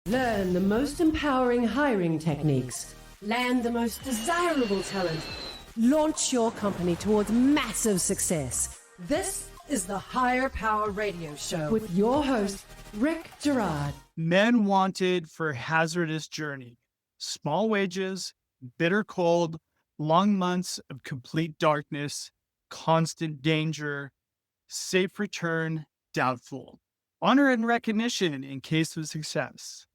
Learn the most empowering hiring techniques. Land the most desirable talent. Launch your company towards massive success. This is the Higher Power Radio Show with your host, Rick Girard. Men wanted for hazardous journey. Small wages, bitter cold, long months of complete darkness, constant danger, safe return, doubtful. Honor and recognition in case of success.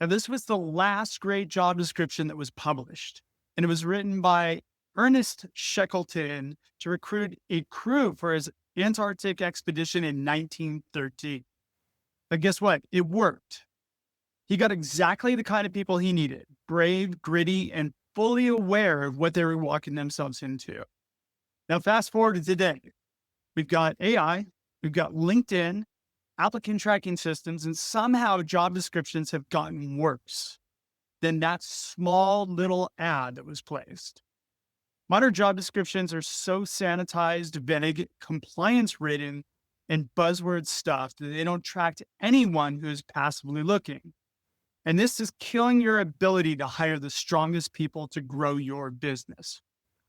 Now, this was the last great job description that was published, and it was written by Ernest Shackleton to recruit a crew for his Antarctic expedition in 1913. But guess what? It worked. He got exactly the kind of people he needed, brave, gritty, and fully aware of what they were walking themselves into. Now, fast forward to today. We've got AI, we've got LinkedIn, applicant tracking systems, and somehow job descriptions have gotten worse than that small little ad that was placed. Modern job descriptions are so sanitized, vague, compliance-ridden, and buzzword stuff that they don't attract anyone who is passively looking. And this is killing your ability to hire the strongest people to grow your business.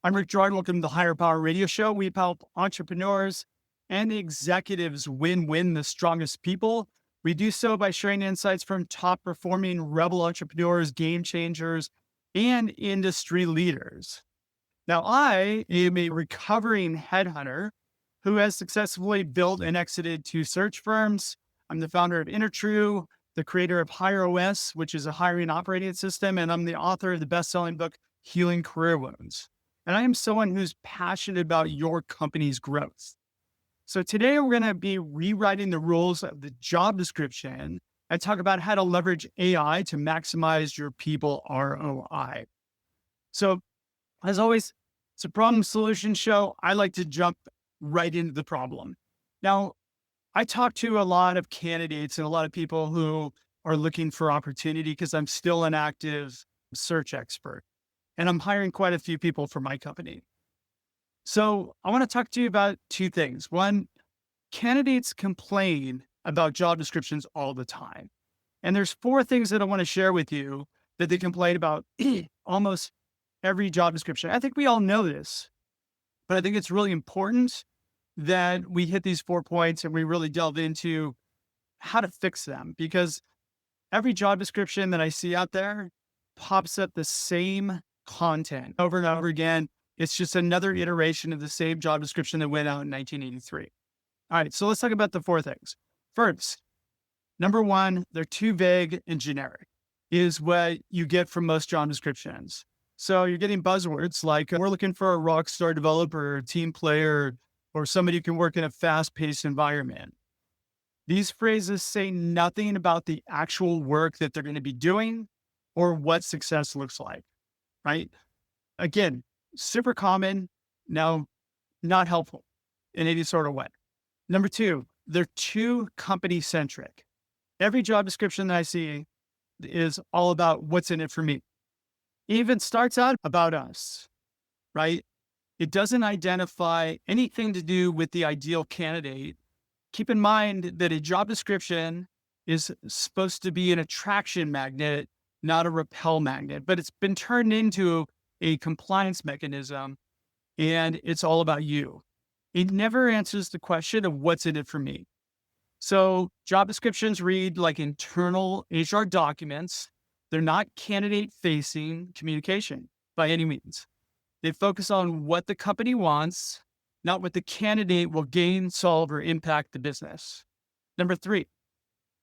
I'm Rick Girard. Welcome to the Higher Power Radio Show. We help entrepreneurs and executives win the strongest people. We do so by sharing insights from top performing rebel entrepreneurs, game changers, and industry leaders. Now, I am a recovering headhunter who has successfully built and exited 2 search firms. I'm the founder of InterTrue, the creator of HireOS, which is a hiring operating system, and I'm the author of the best-selling book, Healing Career Wounds. And I am someone who's passionate about your company's growth. So today we're going to be rewriting the rules of the job description and talk about how to leverage AI to maximize your people ROI. So as always, it's a problem solution show. I like to jump right into the problem. Now, I talk to a lot of candidates and a lot of people who are looking for opportunity because I'm still an active search expert and I'm hiring quite a few people for my company. So I want to talk to you about 2 things. One, candidates complain about job descriptions all the time. And there's 4 things that I want to share with you that they complain about almost every job description. I think we all know this, but I think it's really important that we hit these 4 points and we really delve into how to fix them, because every job description that I see out there pops up the same content over and over again. It's just another iteration of the same job description that went out in 1983. All right, so let's talk about the 4 things. First, number 1, they're too vague and generic, is what you get from most job descriptions. So you're getting buzzwords like, we're looking for a rock star developer, team player, or somebody who can work in a fast-paced environment. These phrases say nothing about the actual work that they're going to be doing or what success looks like, right? Again, super common, now not helpful in any sort of way. Number 2, they're too company-centric. Every job description that I see is all about what's in it for me. It even starts out about us, right? It doesn't identify anything to do with the ideal candidate. Keep in mind that a job description is supposed to be an attraction magnet, not a repel magnet, but it's been turned into a compliance mechanism, and it's all about you. It never answers the question of what's in it for me. So job descriptions read like internal HR documents. They're not candidate-facing communication by any means. They focus on what the company wants, not what the candidate will gain, solve, or impact the business. Number 3,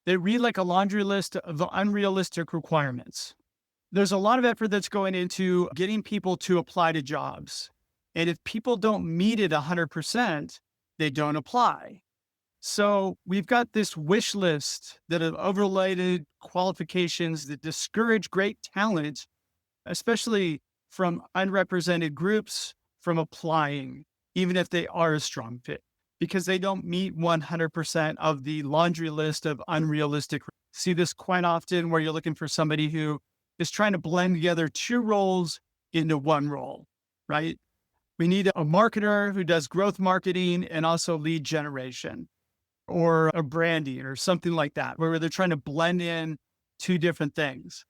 they read like a laundry list of unrealistic requirements. There's a lot of effort that's going into getting people to apply to jobs. And if people don't meet it 100%, they don't apply. So we've got this wish list that have overlaid qualifications that discourage great talent, especially from unrepresented groups, from applying, even if they are a strong fit, because they don't meet 100% of the laundry list of unrealistic. See this quite often where you're looking for somebody who is trying to blend together 2 roles into 1 role, right? We need a marketer who does growth marketing and also lead generation, or a branding or something like that, where they're trying to blend in two different things.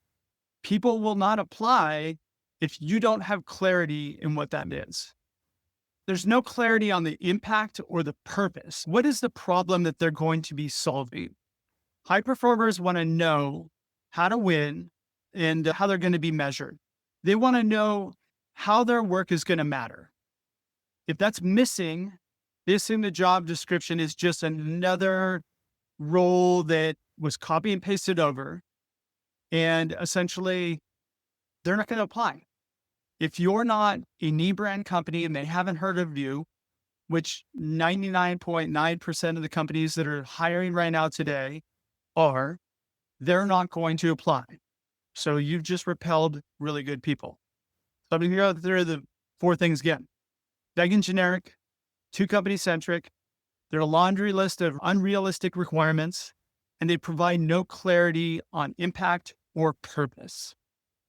People will not apply if you don't have clarity in what that is. There's no clarity on the impact or the purpose. What is the problem that they're going to be solving? High performers want to know how to win and how they're going to be measured. They want to know how their work is going to matter. If that's missing, they assume the job description is just another role that was copy and pasted over, and essentially they're not going to apply. If you're not a knee brand company and they haven't heard of you, which 99.9% of the companies that are hiring right now today are, they're not going to apply. So you've just repelled really good people. So I'm going to go through the four things again. Vague and generic, too company centric. They're a laundry list of unrealistic requirements, and they provide no clarity on impact or purpose.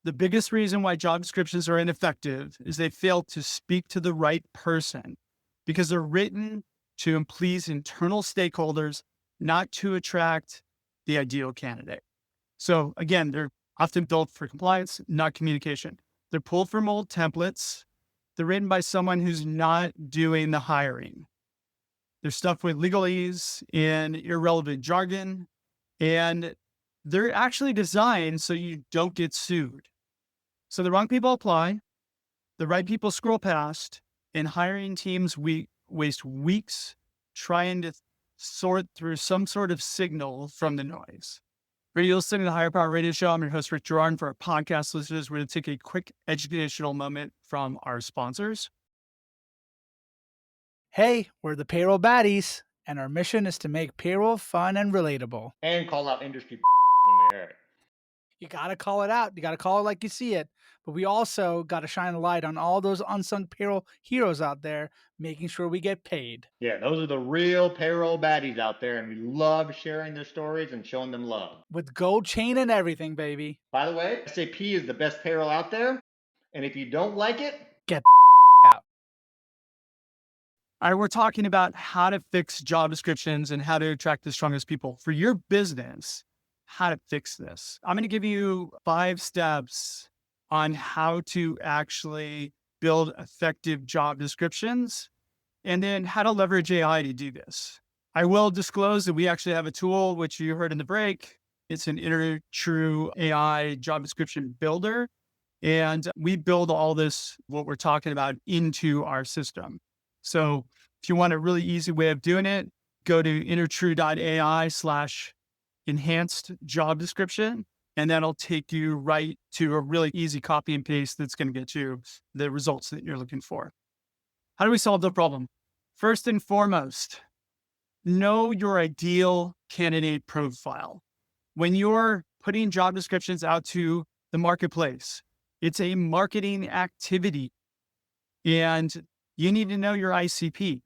The biggest reason why job descriptions are ineffective is they fail to speak to the right person because they're written to please internal stakeholders, not to attract the ideal candidate. So again, they're often built for compliance, not communication. They're pulled from old templates. They're written by someone who's not doing the hiring. They're stuffed with legalese and irrelevant jargon, and they're actually designed so you don't get sued. So the wrong people apply, the right people scroll past, and hiring teams waste weeks trying to sort through some sort of signal from the noise. You're listening to the Higher Power Radio Show. I'm your host, Rick Girard. For our podcast listeners, we're going to take a quick educational moment from our sponsors. Hey, we're the Payroll Baddies, and our mission is to make payroll fun and relatable. And call out industry when we hear it. You got to call it out. You got to call it like you see it. But we also got to shine a light on all those unsung payroll heroes out there, making sure we get paid. Yeah, those are the real payroll baddies out there, and we love sharing their stories and showing them love. With gold chain and everything, baby. By the way, SAP is the best payroll out there, and if you don't like it, get out. All right, we're talking about how to fix job descriptions and how to attract the strongest people for your business. How to fix this. I'm going to give you 5 steps on how to actually build effective job descriptions and then how to leverage AI to do this. I will disclose that we actually have a tool, which you heard in the break. It's an InterTrue AI job description builder. And we build all this, what we're talking about, into our system. So if you want a really easy way of doing it, go to intertrue.ai/enhanced job description, and that'll take you right to a really easy copy and paste that's going to get you the results that you're looking for. How do we solve the problem? First and foremost, know your ideal candidate profile. When you're putting job descriptions out to the marketplace, it's a marketing activity, and you need to know your ICP.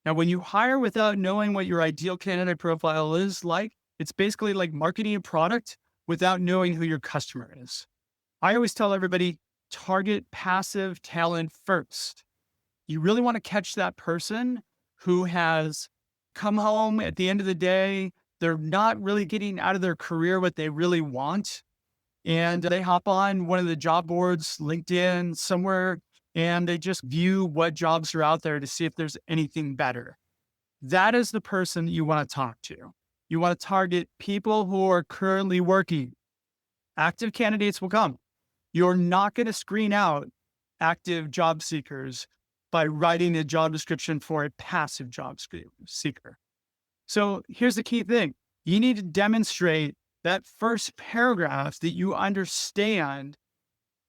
Now, when you hire without knowing what your ideal candidate profile is like, it's basically like marketing a product without knowing who your customer is. I always tell everybody, target passive talent first. You really want to catch that person who has come home at the end of the day. They're not really getting out of their career what they really want. And they hop on one of the job boards, LinkedIn, somewhere, and they just view what jobs are out there to see if there's anything better. That is the person that you want to talk to. You want to target people who are currently working. Active candidates will come. You're not going to screen out active job seekers by writing a job description for a passive job seeker. So here's the key thing. You need to demonstrate that first paragraph that you understand,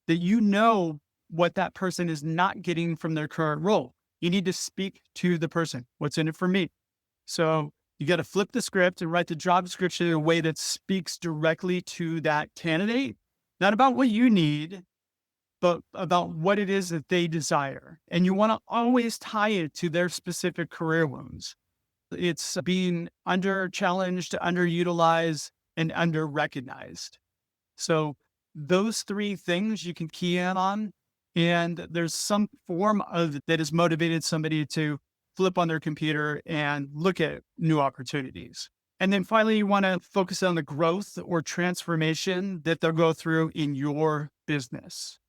that you know what that person is not getting from their current role. You need to speak to the person. What's in it for me? So you got to flip the script and write the job description in a way that speaks directly to that candidate, not about what you need, but about what it is that they desire. And you want to always tie it to their specific career wounds. It's being under-challenged, underutilized, and under-recognized. So those 3 things you can key in on, and there's some form of that has motivated somebody to flip on their computer and look at new opportunities. And then finally, you want to focus on the growth or transformation that they'll go through in your business.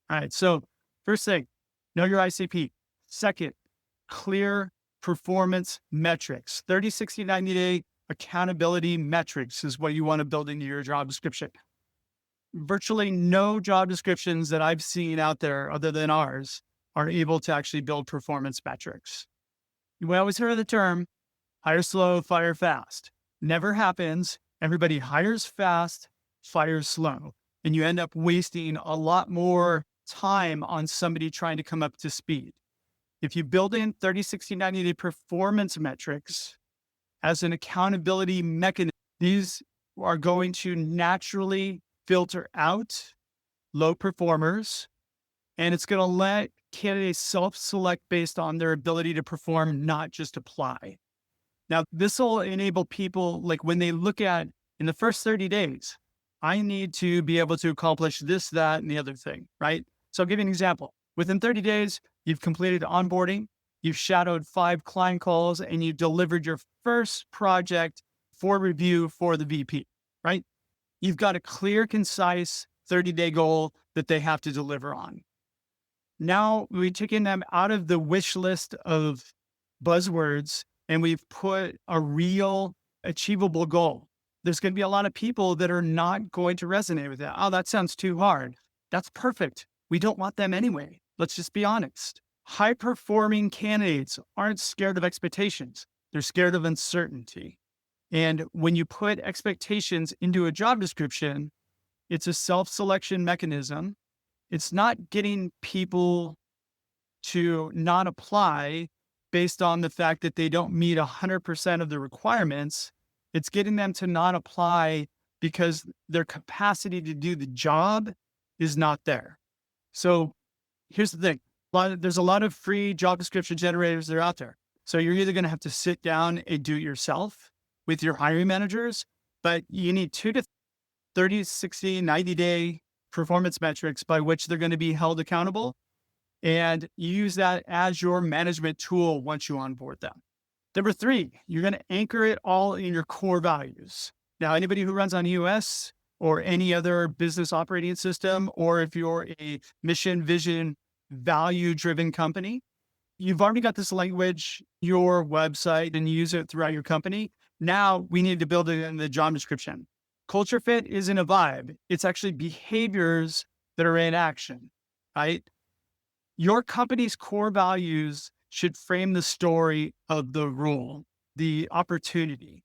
All right. So first thing, know your ICP. Second, clear performance metrics. 30, 60, 90-day accountability metrics is what you want to build into your job description. Virtually no job descriptions that I've seen out there other than ours are able to actually build performance metrics. We always hear the term hire slow, fire fast. Never happens. Everybody hires fast, fires slow. And you end up wasting a lot more time on somebody trying to come up to speed. If you build in 30, 60, 90-day performance metrics as an accountability mechanism, these are going to naturally filter out low performers, and it's going to let candidates self-select based on their ability to perform, not just apply. Now, this will enable people, like when they look at in the first 30 days, I need to be able to accomplish this, that, and the other thing, right? So I'll give you an example. Within 30 days, you've completed onboarding, you've shadowed 5 client calls, and you delivered your first project for review for the VP, right? You've got a clear, concise 30-day goal that they have to deliver on. Now we've taken them out of the wish list of buzzwords and we've put a real achievable goal. There's going to be a lot of people that are not going to resonate with that. Oh, that sounds too hard. That's perfect. We don't want them anyway. Let's just be honest. High-performing candidates aren't scared of expectations. They're scared of uncertainty. And when you put expectations into a job description, it's a self-selection mechanism. It's not getting people to not apply based on the fact that they don't meet 100% of the requirements. It's getting them to not apply because their capacity to do the job is not there. So here's the thing. There's a lot of free job description generators that are out there. So you're either going to have to sit down and do it yourself with your hiring managers, but you need 2 to 30, 60, 90-day performance metrics by which they're going to be held accountable. And you use that as your management tool once you onboard them. Number 3, you're going to anchor it all in your core values. Now, anybody who runs on EOS or any other business operating system, or if you're a mission, vision, value-driven company, you've already got this language, your website, and you use it throughout your company. Now we need to build it in the job description. Culture fit isn't a vibe. It's actually behaviors that are in action, right? Your company's core values should frame the story of the role, the opportunity.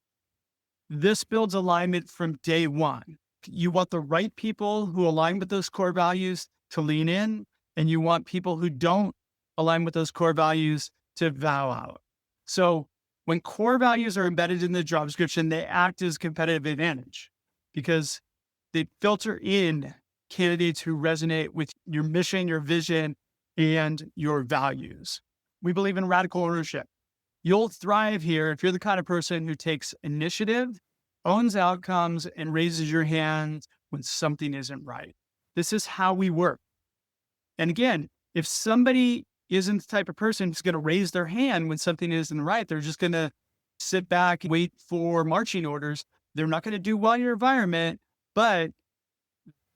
This builds alignment from day one. You want the right people who align with those core values to lean in, and you want people who don't align with those core values to bow out. So when core values are embedded in the job description, they act as competitive advantage because they filter in candidates who resonate with your mission, your vision, and your values. We believe in radical ownership. You'll thrive here if you're the kind of person who takes initiative, owns outcomes, and raises your hand when something isn't right. This is how we work. And again, if somebody isn't the type of person who's going to raise their hand when something isn't right, they're just going to sit back and wait for marching orders. They're not going to do well in your environment, but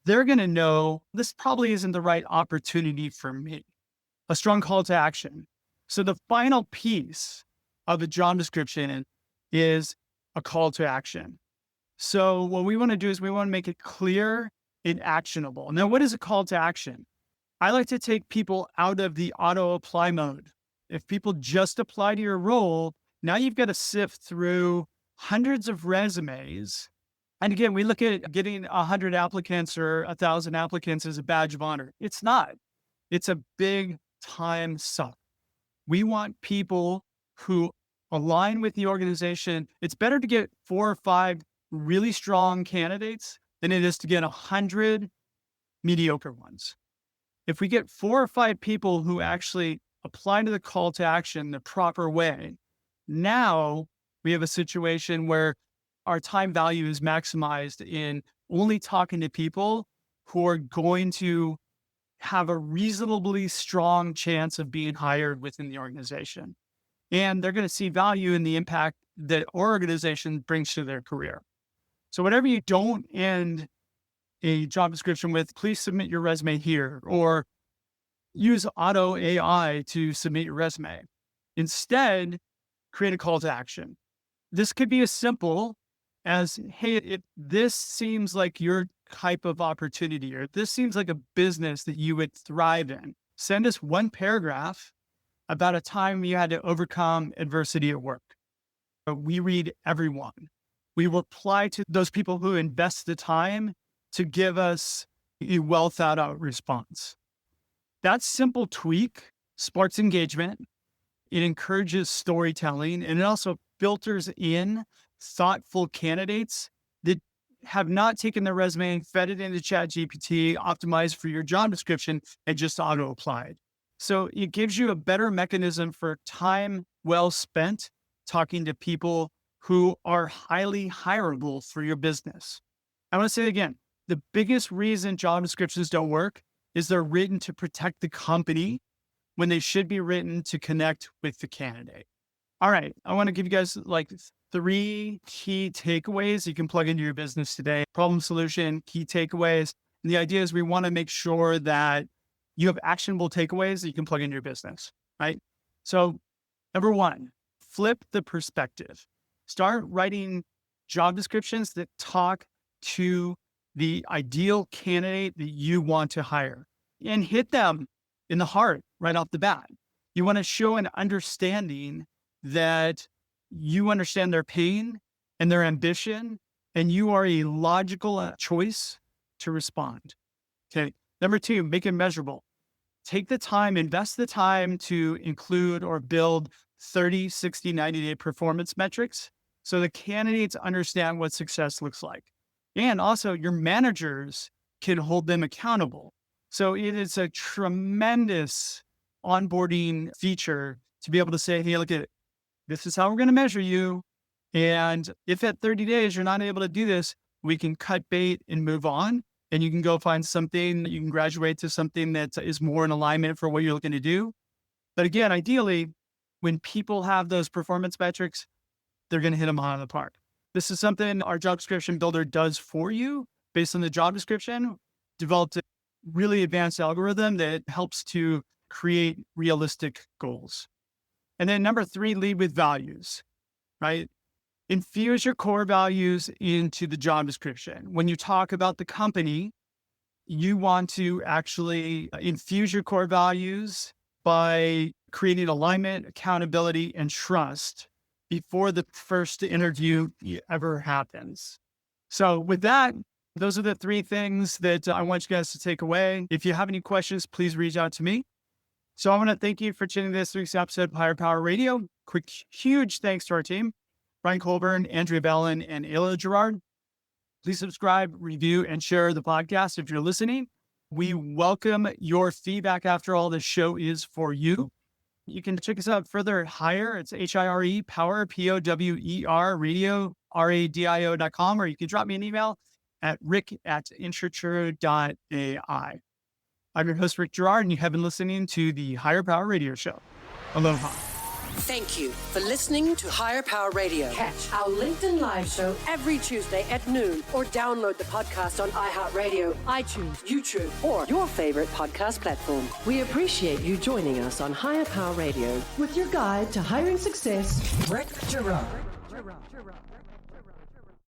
they're going to know this probably isn't the right opportunity for me. A strong call to action. So the final piece of a job description is a call to action. So what we want to do is we want to make it clear and actionable. Now, what is a call to action? I like to take people out of the auto apply mode. If people just apply to your role, now you've got to sift through hundreds of resumes. And again, we look at getting 100 applicants or 1,000 applicants as a badge of honor. It's not. It's a big time suck. We want people who align with the organization. It's better to get 4 or 5 really strong candidates than it is to get 100 mediocre ones. If we get 4 or 5 people who actually apply to the call to action the proper way, now we have a situation where our time value is maximized in only talking to people who are going to have a reasonably strong chance of being hired within the organization. And they're going to see value in the impact that our organization brings to their career. So whatever you don't end a job description with, please submit your resume here, or use auto AI to submit your resume. Instead, create a call to action. This could be as simple as, hey, if this seems like your type of opportunity, or this seems like a business that you would thrive in, send us one paragraph about a time you had to overcome adversity at work. We read everyone. We reply to those people who invest the time to give us a well thought out response. That simple tweak sparks engagement. It encourages storytelling, and it also filters in thoughtful candidates that have not taken their resume and fed it into ChatGPT, optimized for your job description, and just auto applied. So it gives you a better mechanism for time well spent talking to people who are highly hireable for your business. I want to say it again, the biggest reason job descriptions don't work is they're written to protect the company when they should be written to connect with the candidate. All right, I want to give you guys like 3 key takeaways you can plug into your business today. Problem, solution, key takeaways. And the idea is we want to make sure that you have actionable takeaways that you can plug into your business, right? So number 1, flip the perspective. Start writing job descriptions that talk to the ideal candidate that you want to hire, and hit them in the heart right off the bat. You want to show an understanding that you understand their pain and their ambition, and you are a logical choice to respond. Okay. Number 2, make it measurable. Take the time, invest the time to include or build 30, 60, 90-day performance metrics so the candidates understand what success looks like. And also your managers can hold them accountable. So it is a tremendous onboarding feature to be able to say, hey, look at it. This is how we're going to measure you. And if at 30 days you're not able to do this, we can cut bait and move on. And you can go find something, you can graduate to something that is more in alignment for what you're looking to do. But again, ideally, when people have those performance metrics, they're going to hit them out of the park. This is something our job description builder does for you based on the job description. Developed a really advanced algorithm that helps to create realistic goals. And then number 3, lead with values, right? Infuse your core values into the job description. When you talk about the company, you want to actually infuse your core values by creating alignment, accountability, and trust before the first interview ever happens. So with that, those are the 3 things that I want you guys to take away. If you have any questions, please reach out to me. So I want to thank you for tuning this week's episode of Higher Power Radio. Quick, huge thanks to our team, Brian Colburn, Andrea Bellin, and Rick Girard. Please subscribe, review, and share the podcast if you're listening. We welcome your feedback after all. This show is for you. You can check us out further at Hire. It's HIRE, Power, POWER, radio, RADIO.com, or you can drop me an email at rick@intrature.ai. I'm your host, Rick Girard, and you have been listening to the Higher Power Radio Show. Aloha. Thank you for listening to Higher Power Radio. Catch our LinkedIn Live show every Tuesday at noon, or download the podcast on iHeartRadio, iTunes, YouTube, or your favorite podcast platform. We appreciate you joining us on Higher Power Radio with your guide to hiring success, Rick Girard.